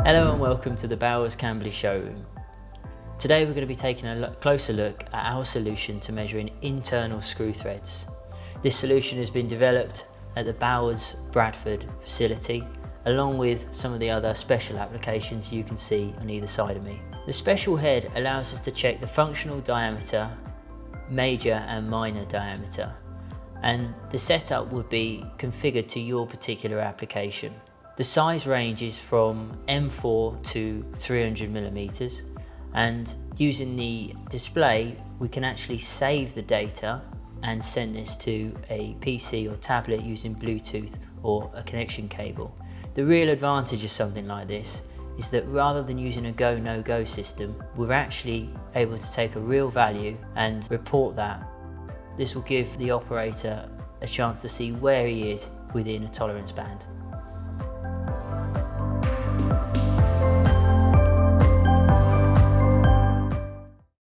Hello and welcome to the Bowers Camberley showroom. Today we're going to be taking a closer look at our solution to measuring internal screw threads. This solution has been developed at the Bowers Bradford facility, along with some of the other special applications you can see on either side of me. The special head allows us to check the functional diameter, major and minor diameter, and the setup would be configured to your particular application. The size ranges from M4 to 300 millimeters, and using the display we can actually save the data and send this to a PC or tablet using Bluetooth or a connection cable. The real advantage of something like this is that rather than using a go no go system, we're actually able to take a real value and report that. This will give the operator a chance to see where he is within a tolerance band.